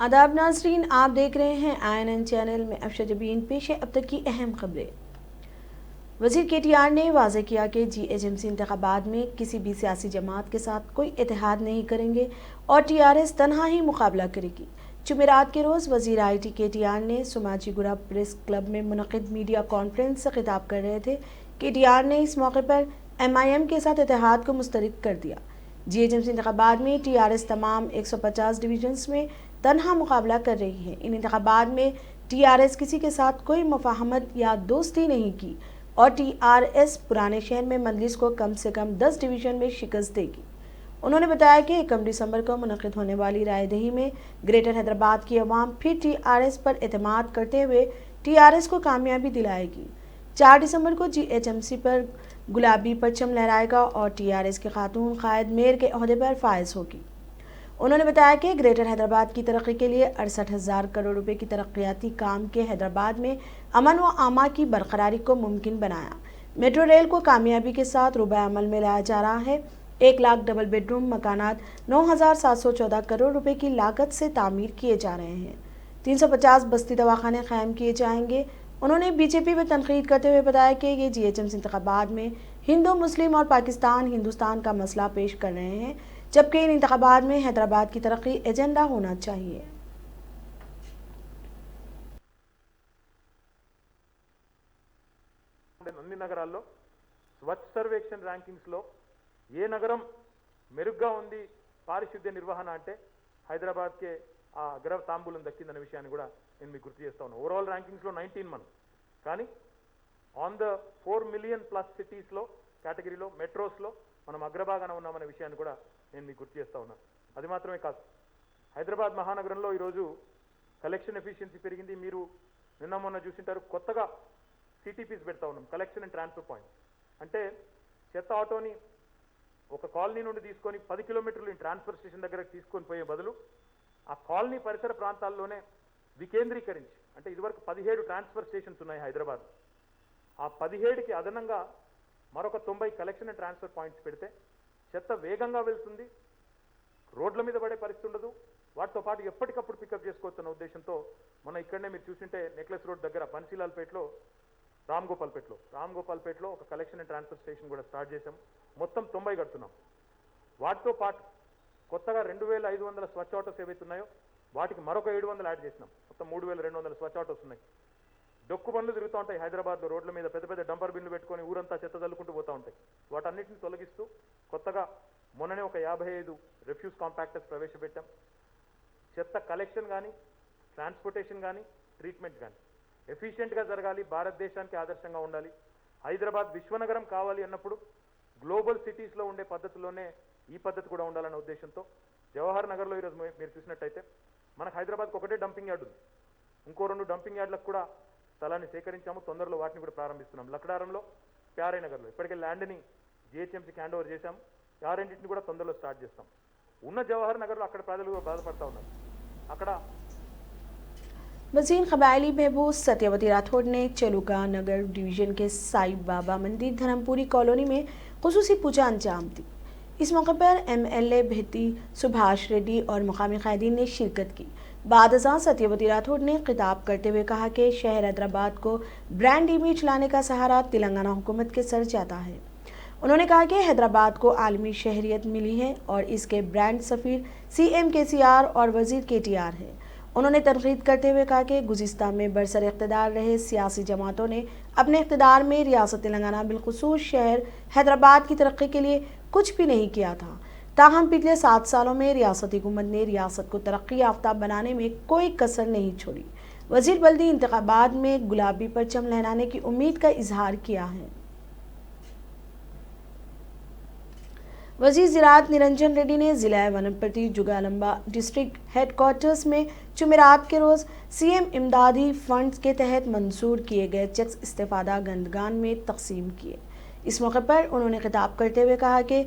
आदाब नाज़रीन, आप देख रहे हैं INN चैनल में अफशा जबीन पेश है अब तक की अहम खबरें। वज़ीर KTR ने वाज़ेह किया कि GHMC इंतखाबात में किसी भी सियासी जमात के साथ कोई इत्तेहाद नहीं करेंगे और TRS तनहा ही मुकाबला करेगी। जुमेरात के रोज़ वज़ीर IT KTR ने सोमाजीगुड़ा प्रेस क्लब में मुनक़िद मीडिया कॉन्फ्रेंस से खिताब कर रहे थे। KTR ने इस मौके पर MIM के साथ इत्तेहाद को मुस्तरद कर दिया। GHMC इंतखाबात में TRS तमाम 150 डिवीजन्स में तनहा मुकाबला कर रही है। इन इंतखाबात में TRS किसी के साथ कोई मुफाहमत या दोस्ती नहीं की और TRS पुराने शहर में मजलिस को कम से कम 10 डिवीजन में शिकस्त देगी। उन्होंने बताया कि 1 दिसंबर को मुनक़िद होने वाली रायदही में ग्रेटर हैदराबाद की अवाम फिर TRS पर एतमाद करते हुए TRS को कामयाबी दिलाएगी। 4 दिसंबर को GHMC पर गुलाबी परचम लहराएगा और TRS के खातून कायद मेयर के ओहदे पर फायज होगी। उन्होंने बताया कि ग्रेटर हैदराबाद की तरक्की के लिए 68,000 करोड़ रुपए की तरक्याती काम के हैदराबाद में अमन व आमा की बरकरारी को मुमकिन बनाया। मेट्रो रेल को कामयाबी के साथ रुबा अमल में लाया जा रहा है। 1 लाख डबल बेडरूम मकानात 9,714 करोड़ रुपए की लागत से तामीर किए जा रहे हैं। 350 बस्ती दवाखाने कायम किए जाएंगे। उन्होंने BJP पर तनकीद करते हुए बताया कि ये GHMC इंतखाबात में हिंदू मुस्लिम और पाकिस्तान हिंदुस्तान का मसला पेश कर रहे हैं, जबकि इन इंतखाबात में हैदराबाद की तरक्की एजेंडा होना चाहिए। అన్ని నగరాల్లో స్వచ్ఛ సర్వేక్షణ ర్యాంకింగ్స్ లో ఏ నగరం మెరుగ్గా ఉంది పారిశుద్ధ్య నిర్వహణ అంటే హైదరాబాద్ కే ఆ అగ్ర తాంబూలం దక్కిందన్న విషయాన్ని కూడా నేను మీకు గుర్తు చేస్తా ఉన్నాను. ఓవరాల్ ర్యాంకింగ్స్ లో 19 మనం, కానీ on the 4 million plus cities లో కేటగిరీలో మెట్రోస్ లో మనం అగ్రభాగాన ఉన్నామనే విషయాన్ని కూడా నేను మీకు గుర్తు చేస్తా ఉన్నాను. అది మాత్రమే కాదు, హైదరాబాద్ మహానగరంలో ఈరోజు కలెక్షన్ ఎఫిషియన్సీ పెరిగింది. మీరు నిన్న మొన్న చూసింటారు, కొత్తగా CTPs పెడతా ఉన్నాం, కలెక్షన్ అండ్ ట్రాన్స్ఫర్ పాయింట్. అంటే చెత్త ఆటోని ఒక కాలనీ నుండి తీసుకొని 10 కిలోమీటర్లు ట్రాన్స్ఫర్ స్టేషన్ దగ్గరకు తీసుకొని పోయే బదులు ఆ కాలనీ పరిసర ప్రాంతాల్లోనే వికేంద్రీకరించి, అంటే ఇదివరకు 17 ట్రాన్స్ఫర్ స్టేషన్స్ ఉన్నాయి హైదరాబాద్. ఆ 17కి అదనంగా మరొక 90 కలెక్షన్ అండ్ ట్రాన్స్ఫర్ పాయింట్స్ పెడితే చెత్త వేగంగా వెళ్తుంది, రోడ్ల మీద పడే పరిస్థితి ఉండదు, వాటితో పాటు ఎప్పటికప్పుడు పికప్ చేసుకోవచ్చన్న ఉద్దేశంతో మన ఇక్కడనే మీరు చూసింటే నెక్లెస్ రోడ్ దగ్గర బన్సీలాల్పేటలో రామ్గోపాల్పేటలో ఒక కలెక్షన్ అండ్ ట్రాన్స్ఫర్ స్టేషన్ కూడా స్టార్ట్ చేశాం. మొత్తం 90 కడుతున్నాం. వాటితో పాటు కొత్తగా 2,500 స్వచ్ఛ ఆటోస్ ఏవైతున్నాయో వాటికి మరొక 700 యాడ్ చేసినాం. మొత్తం 3,200 స్వచ్ఛ ఆటోస్ ఉన్నాయి. డొక్కు బండ్లు తిరుగుతూ ఉంటాయి హైదరాబాద్లో, రోడ్ల మీద పెద్ద పెద్ద డంపర్ బిన్లు పెట్టుకొని ఊరంతా చెత్త చల్లుకుంటూ పోతూ ఉంటాయి. వాటన్నిటిని తొలగిస్తూ కొత్తగా మొన్ననే ఒక 55 రిఫ్యూజ్ కాంపాక్టర్స్ ప్రవేశపెట్టాం. చెత్త కలెక్షన్ కానీ, ట్రాన్స్పోర్టేషన్ కానీ, ట్రీట్మెంట్ కానీ ఎఫిషియెంట్గా జరగాలి, భారతదేశానికి ఆదర్శంగా ఉండాలి. హైదరాబాద్ విశ్వనగరం కావాలి అన్నప్పుడు గ్లోబల్ సిటీస్లో ఉండే పద్ధతిలోనే ఈ పద్ధతి కూడా ఉండాలన్న ఉద్దేశంతో జవహర్ నగర్లో ఈరోజు మీరు చూసినట్టయితే మనకు హైదరాబాద్కి ఒకటే డంపింగ్ యార్డ్ ఉంది. ఇంకో 2 డంపింగ్ యార్డ్లకు కూడా స్థలాన్ని సేకరించాము. తొందరలో వాటిని కూడా ప్రారంభిస్తున్నాం. లక్డారంలో, ప్యారై నగర్లో ఇప్పటికే ల్యాండ్ని GHMCకి హ్యాండ్ ఓవర్ చేశాం. ఆ రెండింటిని కూడా తొందరలో స్టార్ట్ చేస్తాం. ఉన్న జవహర్ నగర్లో అక్కడ ప్రజలు కూడా బాధపడతా ఉన్నారు. అక్కడ वज़ीर क़बायली बहबूद सत्यवती राठौड़ ने चलुका नगर डिवीज़न के साईं बाबा मंदिर धर्मपुरी कॉलोनी में ख़ुसूसी पूजा अंजाम दी। इस मौके पर MLA बेहती सुभाष रेड्डी और मुकामी क़ायदीन ने शिरकत की। बाद अज़ां सत्यवती राठौड़ ने खिताब करते हुए कहा कि शहर हैदराबाद को ब्रांड इमेज लाने का सहारा तेलंगाना हुकूमत के सर जाता है। उन्होंने कहा कि हैदराबाद को आलमी शहरियत मिली है और इसके ब्रांड सफ़ीर CM KCR और वज़ीर KTR है। उन्होंने तनकीद करते हुए कहा कि गुज़िस्ता में बरसर इक़्तिदार रहे सियासी जमातों ने अपने इक़्तिदार में रियासत तेलंगाना बिलखुसूस शहर हैदराबाद की तरक्की के लिए कुछ भी नहीं किया था। ताहम पिछले 7 सालों में रियासती हुकूमत ने रियासत को तरक्की याफ्ता बनाने में कोई कसर नहीं छोड़ी। वज़ीर बल्दी इंतखाबात में गुलाबी परचम लहराने की उम्मीद का इजहार किया है। वज़ीर ज़राअत निरंजन रेड्डी ने ज़िला वनपति जुगालंबा डिस्ट्रिक्ट हेडक्वार्टर्स में जुमेरात के रोज़ CM इमदादी फंड्स के तहत मंजूर किए गए चेक्स इस्तेफादा गंदगान में तकसीम किए। इस मौके पर उन्होंने खिताब करते हुए कहा कि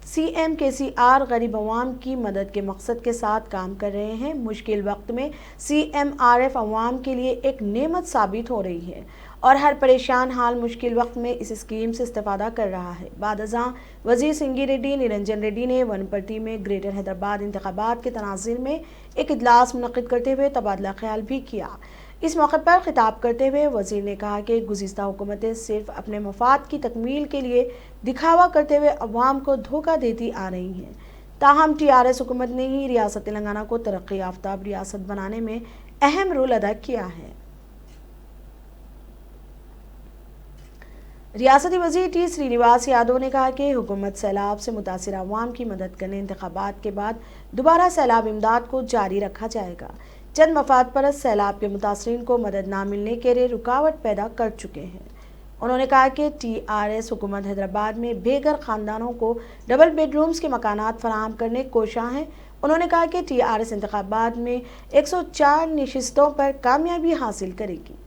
CM KCR गरीब अवाम की मदद के मकसद के साथ काम कर रहे हैं। मुश्किल वक्त में CMRF अवाम के लिए एक नेमत साबित हो रही है और हर परेशान हाल मुश्किल वक्त में इस स्कीम से इस्तेफादा कर रहा है। बादशाह वजीर सिंगी रेड्डी निरंजन रेड्डी ने वनपर्ती में ग्रेटर हैदराबाद इंतखाबात के तनाज़ुर में एक इजलास मुनक़िद करते हुए तबादला ख्याल भी किया। इस मौके पर खिताब करते हुए वजीर ने कहा कि गुज़िश्ता हुकूमतें सिर्फ अपने मफाद की तकमील के लिए दिखावा करते हुए अवाम को धोखा देती आ रही हैं। ताहम TRS हुकूमत ने ही रियासत तेलंगाना को तरक्की याफ्ता रियासत बनाने में अहम रोल अदा किया है। रियासती वज़ीर T श्रीनिवास यादव ने कहा कि हुकूमत सैलाब से मुतासिर अवाम की मदद करने इंतखाबात के बाद दोबारा सैलाब इमदाद को जारी रखा जाएगा। चंद मफाद परस्त सैलाब के मुतासरीन को मदद ना मिलने के लिए रुकावट पैदा कर चुके हैं। उन्होंने कहा कि TRS हुकूमत हैदराबाद में बेघर ख़ानदानों को डबल बेडरूम्स के मकानात फराहम करने कोशां है। उन्होंने कहा कि TRS इंतखाबात में 104 नशिस्तों पर कामयाबी हासिल करेगी।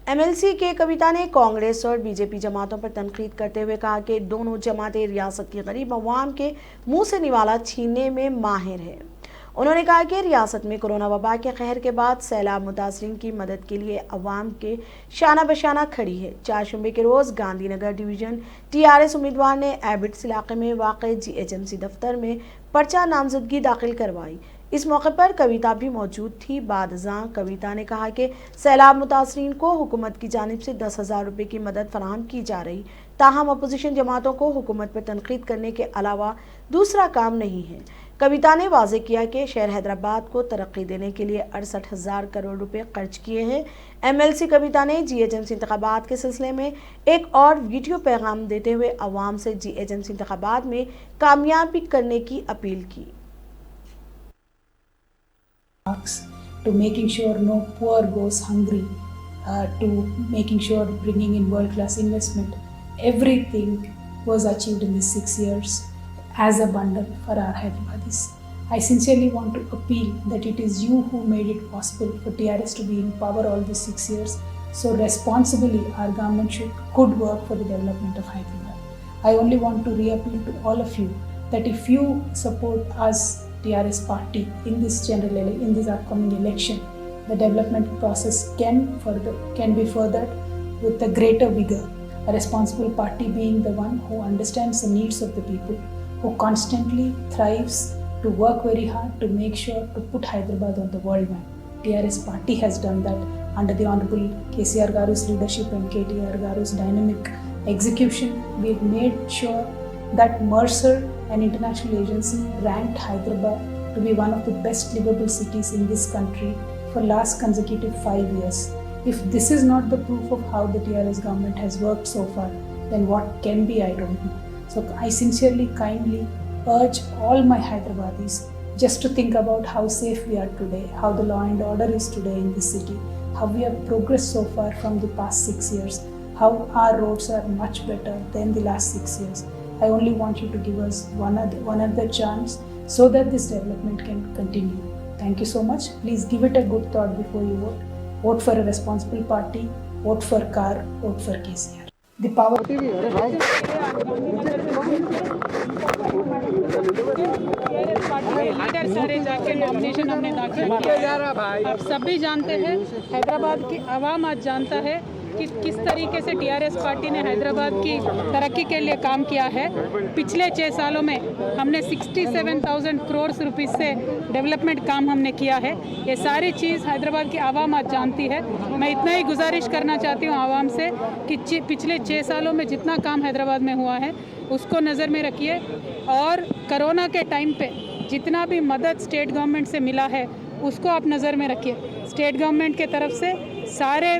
MLC के कविता ने कांग्रेस और BJP जमातों पर तनकीद करते हुए कहा कि दोनों जमातें रियासत की गरीब अवाम के मुंह से निवाला छीनने में माहिर है। उन्होंने कहा कि रियासत में कोरोना वबा के कहर के बाद सैलाब मुतासरीन की मदद के लिए अवाम के शाना बशाना खड़ी है। चारशंबे के रोज़ गांधीनगर डिवीज़न TRS उम्मीदवार ने एबिट्स इलाके में वाक़े GHMC दफ्तर में पर्चा नामजदगी दाखिल करवाई। इस मौके पर कविता भी मौजूद थी। बादशाह कविता ने कहा कि सैलाब मुतासरीन को हुकूमत की जानिब से 10,000 रुपये की मदद फराहम की जा रही, ताहम अपोजिशन जमातों को हुकूमत पर तनकीद करने के अलावा दूसरा काम नहीं है। कविता ने वाज़े किया कि शहर हैदराबाद को तरक्की देने के लिए 68,000 करोड़ रुपए खर्च किए हैं। MLC कविता ने GHMC इंतखाबात के सिलसिले में एक और वीडियो पैगाम देते हुए अवाम से GHMC इंतखाबात में कामयाबी करने की अपील की। To making sure no poor goes hungry, to making sure bringing in world-class investment, everything was achieved in these 6 years as a bundle for our Hyderabadis. I sincerely want to appeal that it is you who made it possible for TRS to be in power all these 6 years. So responsibly, our government could work for the development of Hyderabad. I only want to reappeal to all of you that if you support us, TRS party, in this upcoming election, the development process can be furthered with a greater vigor. A responsible party being the one who understands the needs of the people, who constantly thrives to work very hard to make sure to put Hyderabad on the world map. TRS party has done that under the Honorable KCR Garu's leadership and KTR Garu's dynamic execution. We've made sure that Mercer, an international agency, ranked Hyderabad to be one of the best livable cities in this country for last consecutive 5 years. If this is not the proof of how the TRS government has worked so far, then what can be, I don't know. So I sincerely, kindly urge all my Hyderabadis just to think about how safe we are today, how the law and order is today in this city, how we have progressed so far from the past 6 years, how our roads are much better than the last 6 years. I only want you to give us one other chance so that this development can continue. Thank you so much. Please give it a good thought before you vote. Vote for a responsible party. Vote for CAR. Vote for KCR. The power. Leader सारे जाके nomination हमने दाखिल किया। आप सभी जानते हैं, हैदराबाद की आवाम आज जानता है कि किस तरीके से TRS पार्टी ने हैदराबाद की तरक्की के लिए काम किया है। पिछले 6 सालों में हमने 67,000 करोड़ रुपीस से डेवलपमेंट काम हमने किया है। ये सारी चीज़ हैदराबाद की आवाम आज जानती है। मैं इतना ही गुजारिश करना चाहती हूँ आवाम से कि पिछले 6 सालों में जितना काम हैदराबाद में हुआ है उसको नज़र में रखिए और कोरोना के टाइम पे जितना भी मदद स्टेट गवर्नमेंट से मिला है उसको आप नज़र में रखिए। स्टेट गवर्नमेंट के तरफ से सारे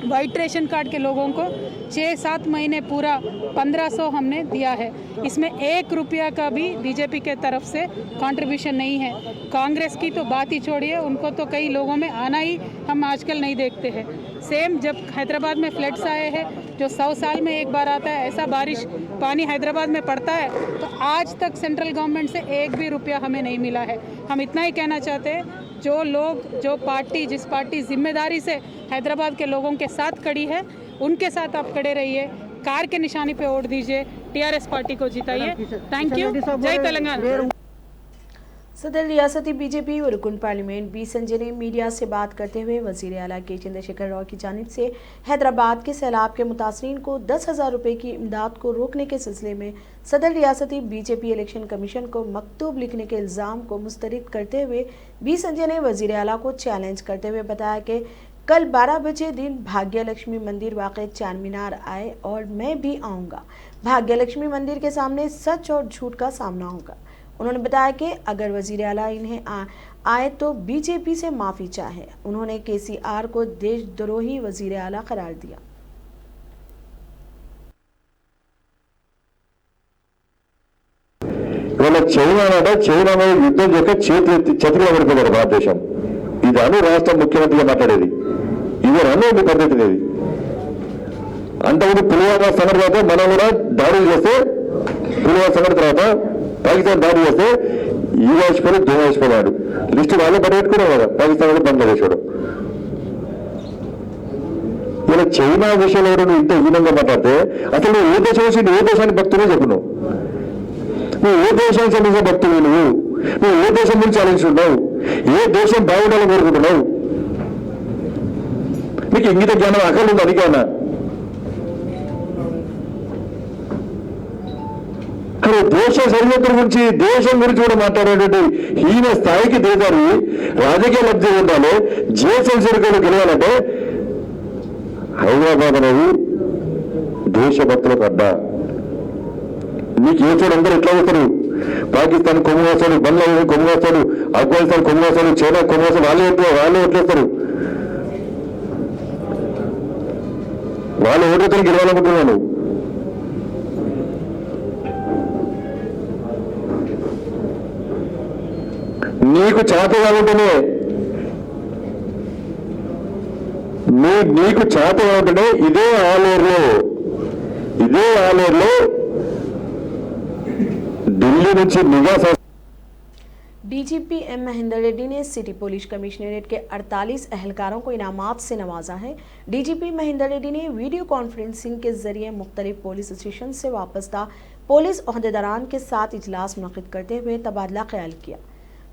वाइट रेशन कार्ड के लोगों को 6-7 महीने पूरा 1500 हमने दिया है। इसमें 1 रुपया का भी बीजेपी के तरफ से कंट्रीब्यूशन नहीं है। कांग्रेस की तो बात ही छोड़िए, उनको तो कई लोगों में आना ही हम आजकल नहीं देखते हैं। सेम जब हैदराबाद में फ्लड्स आए हैं जो 100 साल में एक बार आता है, ऐसा बारिश पानी हैदराबाद में पड़ता है, तो आज तक सेंट्रल गवर्नमेंट से 1 भी रुपया हमें नहीं मिला है। हम इतना ही कहना चाहते हैं, जो लोग जिस पार्टी जिम्मेदारी से हैदराबाद के लोगों के साथ खड़ी है उनके साथ आप खड़े रहिए। कार के निशानी पे वोट दीजिए, टीआरएस पार्टी को जिताइए। Thank you. जय तेलंगाना। सदर रियासती बीजेपी व रुकन पार्लियामेंट बी संजय ने मीडिया से बात करते हुए वजीर आला के चंद्रशेखर राव की जानिब से हैदराबाद के सैलाब के मुतासरीन को 10,000 रुपये की इमदाद को रोकने के सिलसिले में सदर रियासती बीजेपी इलेक्शन कमीशन को मकतूब लिखने के इल्ज़ाम को मुस्तरद करते हुए बी संजय ने वजीर आला को चैलेंज करते हुए बताया कि कल 12 बजे दिन भाग्य लक्ष्मी मंदिर वाक़ चार मीनार आए और मैं भी आऊँगा। भाग्य लक्ष्मी मंदिर के सामने सच और झूठ का सामना होगा। उन्होंने बताया कि अगर वजीर आला इन्हें आए तो बीजेपी से माफ़ी चाहे। उन्होंने केसीआर को देशद्रोही वजीर आला करार दिया। చైనా యుద్ధం యొక్క చేతిలో పడిపోతారు భారతదేశం. ఇది అను రాష్ట్ర ముఖ్యమంత్రిగా మాట్లాడేది ఇది అను పద్ధతి లేదు. అంతకుముందు పుల్వామా సంఘటన తర్వాత మనం కూడా దాడులు చేస్తే పుల్వామా సంఘటన తర్వాత పాకిస్తాన్ దాడి చేస్తే ఈ వేసిపోయి దూరం వేసిపోయాడు లిస్టు వాళ్ళే పడబెట్టుకున్నాం కదా పాకిస్తాన్ బంగ్లాదేశ్ వాడు. ఇలా చైనా విషయంలో నువ్వు ఇంత హీనంగా మాట్లాడితే అసలు నువ్వు ఏ దేశం వచ్చి నువ్వు ఏ దేశానికి భక్తులే చెప్పు. నువ్వు ఏ దేశానికి సంబంధించిన భక్తులు నువ్వు ఏ దేశం గురించి ఆలోచిస్తున్నావు, ఏ దేశం బాగుండాలని కోరుకుంటున్నావు, నీకు ఇంగిత జ్ఞానం అక్కర్లేదు ఉంది అదికైనా. కానీ దేశ సరిహద్దుల గురించి దేశం గురించి కూడా మాట్లాడేటువంటి హీన స్థాయికి దిగారు. రాజకీయ లబ్ధి ఉండాలి, జిఎస్ఎం సరిహద్దులు గెలవాలంటే హైదరాబాద్ అనేది దేశభక్తులకు అడ్డా. నీకు ఏ చోటు అందరూ ఎట్లా వస్తారు, పాకిస్తాన్ కొమ్ముగాస్తాడు, బంగ్లాదేశ్ కొమ్ముగాస్తాడు, ఆఫ్ఘనిస్తాన్ కొమ్ముగాస్తాడు, చైనా కొమ్ముగాస్తాడు, వాళ్ళే ఓట్లేస్తారు. వాళ్ళ ఓట్లతో గెలవాలనుకుంటున్నాను. నీకు చేత కాకుండానే నీకు చేత కాకుండానే ఇదే ఆలేరులో ఢిల్లీ నుంచి నిఘా डीजीपी एम महेंद्र रेड्डी ने सिटी पुलिस कमिश्नरेट के 48 एहलकारों को इनामात से नवाजा है। डीजीपी महेंद्र रेड्डी ने वीडियो कॉन्फ्रेंसिंग के जरिए मुख्तलिफ पुलिस स्टेशन से वापस्ता पुलिस ओहदेदारान के साथ इजलास मुनक़िद करते हुए तबादला ख्याल किया।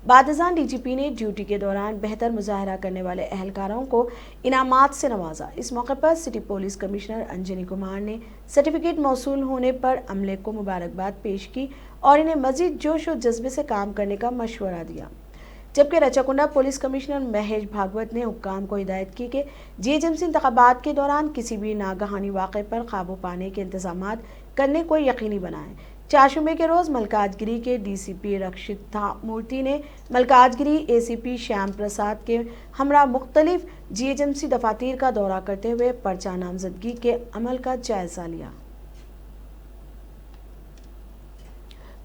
बादजान डीजीपी ने ड्यूटी के दौरान बेहतर मुजाहरा करने वाले एहलकारों को इनामात से नवाजा। इस मौके पर city police commissioner Anjani Kumar ने सर्टिफिकेट मौसूल होने पर अमले को मुबारकबाद पेश की और इन्हें मजीद जोश और जज्बे से काम करने का मशवरा दिया। जबकि रचाकुंडा पुलिस कमिश्नर महेश भागवत ने हुक्काम को हिदायत की कि जीएचएमसी इंतखाबात के दौरान किसी भी नागहानी वाक़े पर काबू पाने के इंतजामात करने को यकीनी बनाएं। चारशुमे के रोज़ मलकाजगिरी के डीसीपी रक्षिता मूर्ति ने मलकाजगिरी एसीपी श्याम प्रसाद के हमरा मुख्तलिफ जीएचएमसी दफातर का दौरा करते हुए पर्चा नामजदगी के अमल का जायजा लिया।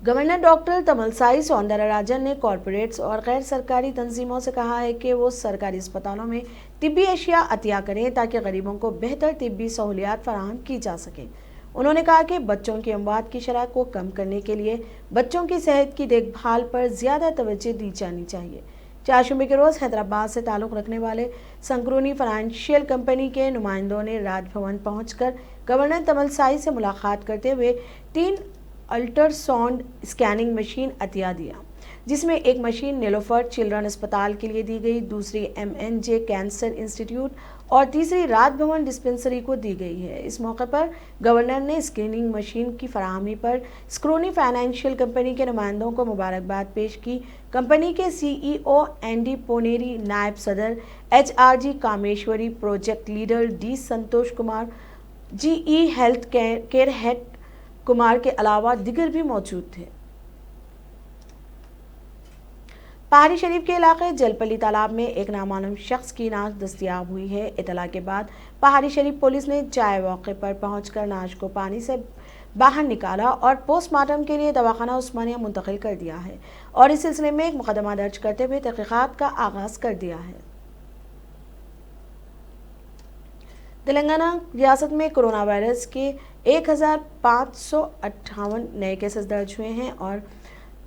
गवर्नर डॉक्टर तमिलसाई सौंदरराजन ने कॉरपोरेट्स और गैर सरकारी तंजीमों से कहा है कि वो सरकारी अस्पतालों में तिब्बी अशिया अतिया करें ताकि गरीबों को बेहतर तिब्बी सहूलियात फराहम की जा सकें। उन्होंने कहा कि बच्चों की अमवात की शरह को कम करने के लिए बच्चों की सेहत की देखभाल पर ज़्यादा तवज्जो दी जानी चाहिए। चारशुमे के रोज़ हैदराबाद से ताल्लुक़ रखने वाले संक्रोनी फाइनेंशियल कंपनी के नुमाइंदों ने राजभवन पहुंचकर गवर्नर तमिलसाई से मुलाकात करते हुए 3 अल्ट्रासाउंड स्कैनिंग मशीन अतिया दिया, जिसमें एक मशीन नीलोफर चिल्ड्रन अस्पताल के लिए दी गई, दूसरी MNJ कैंसर इंस्टीट्यूट और तीसरी राजभवन डिस्पेंसरी को दी गई है। इस मौके पर गवर्नर ने स्कैनिंग मशीन की फराहमी पर स्क्रोनी फाइनेंशियल कंपनी के नुमाइंदों को मुबारकबाद पेश की। कंपनी के CEO ND पोनेरी, नायब सदर HRG Kameshwari, project leader D Santosh Kumar, GE health care head Kumar के अलावा दिगर भी मौजूद थे। पहाड़ी शरीफ के इलाके जलपली तालाब में एक नामालूम शख्स की नाश दस्तयाब हुई है। इतला के बाद पहाड़ी शरीफ पुलिस ने चाय मौके पर पहुंचकर नाश को पानी से बाहर निकाला और पोस्टमार्टम के लिए दवाखाना उस्मानिया मुंतकिल कर दिया है और इस सिलसिले में एक मुकदमा दर्ज करते हुए तहकीकात का आगाज कर दिया है। तेलंगाना रियासत में कोरोना वायरस के 1558 नए केसेस दर्ज हुए हैं और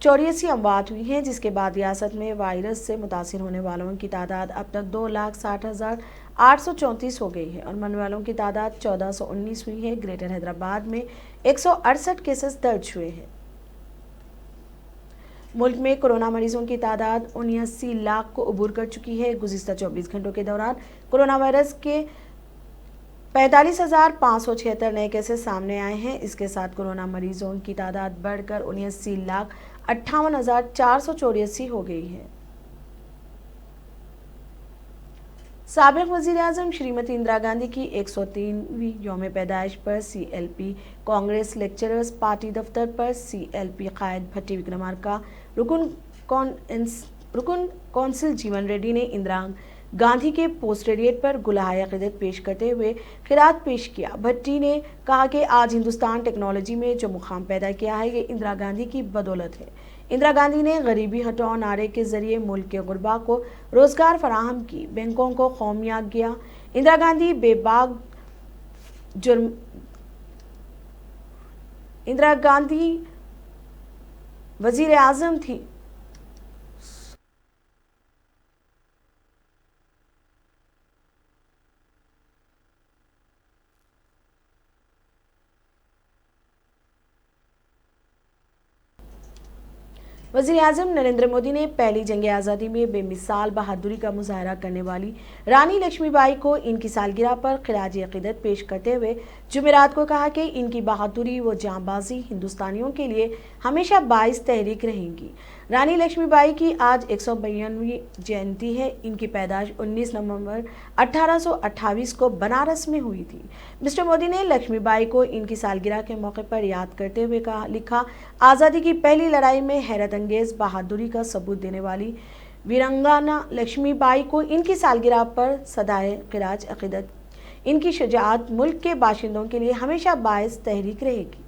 84 अमवात हुई हैं, जिसके बाद रियासत में वायरस से मुतासिर होने वालों की तादाद अब तक 2,60,000 834 हो गई है और मरने वालों की तादाद 1419 हुई है। ग्रेटर हैदराबाद में 168 केसेस दर्ज हुए हैं। मुल्क में कोरोना मरीजों की तादाद 79 लाख को अबूर कर चुकी है। गुज़िश्ता 24 घंटों के दौरान कोरोना वायरस के 45,576 नए केसेस सामने आए हैं। इसके साथ कोरोना मरीजों की तादाद बढ़कर 79,58,484 हो गई है। साबिक वज़ीर आज़म श्रीमती इंदिरा गांधी की 103वीं यौम पैदाइश पर CLP कांग्रेस लेक्चरर्स पार्टी दफ्तर पर CLP कायद भट्टी विक्रमार्का रुकन कौंसिल जीवन रेड्डी ने इंदिरा गांधी के पोस्टेरिएट पर गुलाहे अक़ीदत पेश करते हुए खिरात पेश किया। भट्टी ने कहा कि आज हिंदुस्तान टेक्नोलॉजी में जो मुकाम पैदा किया है, ये इंदिरा गांधी की बदौलत है। इंदिरा गांधी ने गरीबी हटाओ नारे के जरिए मुल्क के गुरबा को रोजगार फराहम की, बैंकों को कौमियात किया। इंदिरा गांधी बेबाक जुर्म इंदिरा गांधी वजीर आजम थी। वज़ीर आज़म नरेंद्र मोदी ने पहली जंग आज़ादी में बेमिसाल बहादुरी का मुजाहरा करने वाली रानी लक्ष्मीबाई को इनकी सालगिरह पर खिराज अक़ीदत पेश करते हुए जुमेरात को कहा कि इनकी बहादुरी व जांबाजी हिंदुस्तानियों के लिए हमेशा बाइस तहरीक रहेंगी। रानी लक्ष्मीबाई की आज 152वीं जयंती है। इनकी पैदाइश 19 नवंबर 1828 को बनारस में हुई थी। मिस्टर मोदी ने लक्ष्मीबाई को इनकी सालगिरह के मौके पर याद करते हुए लिखा, आज़ादी की पहली लड़ाई में हैरत अंगेज बहादुरी का सबूत देने वाली वीरांगना लक्ष्मीबाई को इनकी सालगिरह पर सदाए खिराज अक़ीदत। इनकी शुजाअत मुल्क के बाशिंदों के लिए हमेशा बाइस तहरीक रहेगी।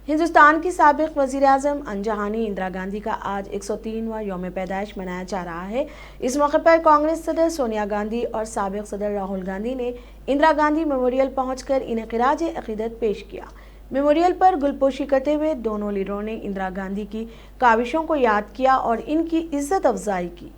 हिंदुस्तान की साबिक वज़ीर आज़म अनजहानी इंदिरा गांधी का आज 103वां यौम पैदाइश मनाया जा रहा है। इस मौके पर कांग्रेस सदर सोनिया गांधी और साबिक सदर राहुल गांधी ने इंदिरा गांधी मेमोरियल पहुंचकर इन्हें खिराज अक़ीदत पेश किया। मेमोरियल पर गुलपोशी करते हुए दोनों लीडरों ने इंदिरा गांधी की काविशों को याद किया और इनकी इज्जत अफजाई की।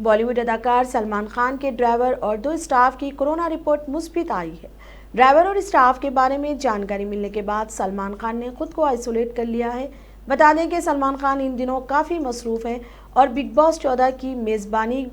बॉलीवुड अदाकार सलमान खान के ड्राइवर और 2 स्टाफ की कोरोना रिपोर्ट मुस्बित आई है। ड्राइवर और स्टाफ के बारे में जानकारी मिलने के बाद सलमान खान ने खुद को आइसोलेट कर लिया है। बता दें कि सलमान खान इन दिनों काफ़ी मसरूफ़ हैं और बिग बॉस 14 की मेज़बानी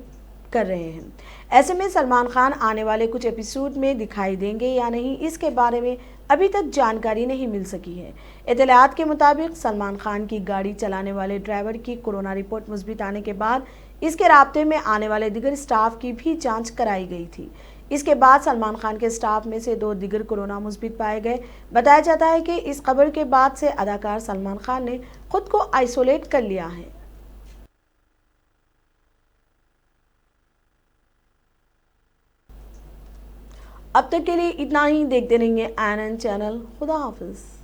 कर रहे हैं। ऐसे में सलमान खान आने वाले कुछ एपिसोड में दिखाई देंगे या नहीं, इसके बारे में अभी तक जानकारी नहीं मिल सकी है। इत्तलात के मुताबिक सलमान खान की गाड़ी चलाने वाले ड्राइवर की कोरोना रिपोर्ट मुस्बित आने के बाद इसके राब्ते में आने वाले दिगर स्टाफ की भी जांच कराई गई थी। इसके बाद सलमान खान के स्टाफ में से 2 दिगर कोरोना मुस्बित पाए गए। बताया जाता है कि इस खबर के बाद से अदाकार सलमान खान ने खुद को आइसोलेट कर लिया है। अब तक के लिए इतना ही। देखते रहिए INN चैनल। खुदा हाफिज।